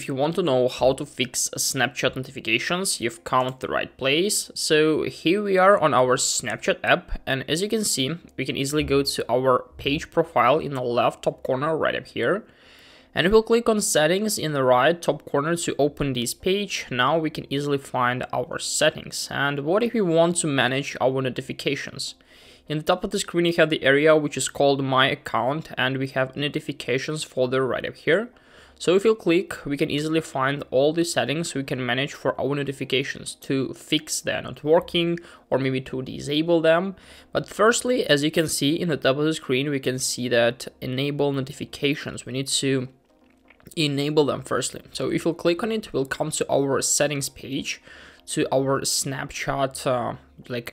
if you want to know how to fix Snapchat notifications, you've come to the right place. So here we are on our Snapchat app, and as you can see, we can easily go to our page profile in the left top corner right up here. And we'll click on settings in the right top corner to open this page. Now we can easily find our settings. And what if we want to manage our notifications? In the top of the screen, you have the area which is called My Account, and we have notifications folder right up here. So if you click, we can easily find all the settings we can manage for our notifications to fix they're not working or maybe to disable them. But firstly, as you can see in the top of the screen, we can see that enable notifications. We need to enable them firstly. So if you click on it, we'll come to our settings page, to our Snapchat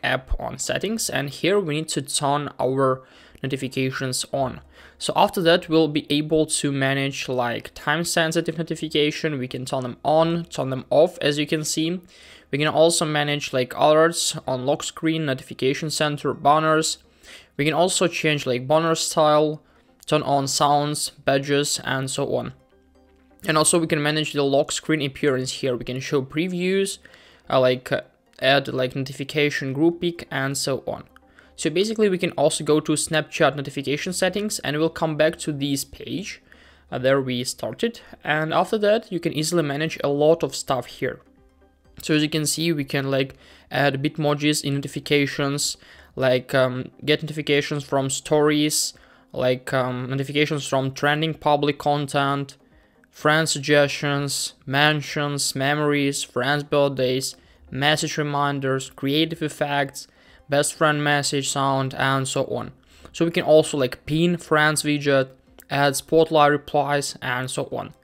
app on settings, and here we need to turn our notifications on. So after that, we'll be able to manage like time sensitive notification. We can turn them on, turn them off, as you can see. We can also manage like alerts on lock screen, notification center, banners. We can also change like banner style, turn on sounds, badges, and so on. And also we can manage the lock screen appearance here. We can show previews, add like notification group pick, and so on. So basically we can also go to Snapchat notification settings, and we'll come back to this page. There we started, and after that you can easily manage a lot of stuff here. So as you can see, we can like add Bitmojis in notifications, get notifications from stories, notifications from trending public content, friend suggestions, mentions, memories, friends' birthdays, message reminders, creative effects, best friend message sound, and so on. So we can also like pin friends widget, add spotlight replies, and so on.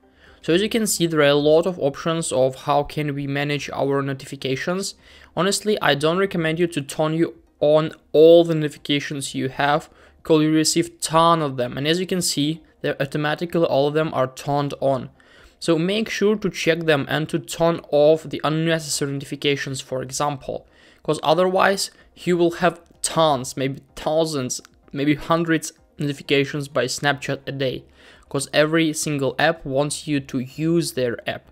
So as you can see, there are a lot of options of how can we manage our notifications. Honestly, I don't recommend you to turn on all the notifications you have, because you receive ton of them, and as you can see, they're automatically all of them are turned on. So make sure to check them and to turn off the unnecessary notifications, for example, because otherwise you will have tons, maybe thousands, maybe hundreds notifications by Snapchat a day, because every single app wants you to use their app.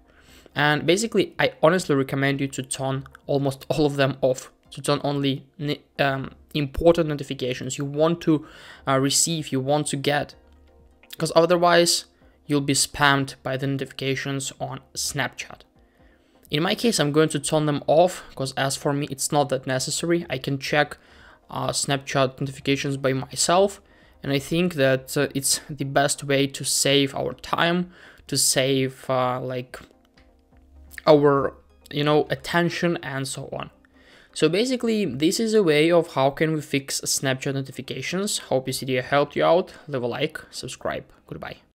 And basically, I honestly recommend you to turn almost all of them off, to turn only important notifications you want to receive, you want to get, because otherwise you'll be spammed by the notifications on Snapchat. In my case, I'm going to turn them off, because as for me, it's not that necessary. I can check Snapchat notifications by myself, and I think that it's the best way to save our time, to save our attention, and so on. So basically, this is a way of how can we fix Snapchat notifications. Hope this video helped you out. Leave a like, subscribe. Goodbye.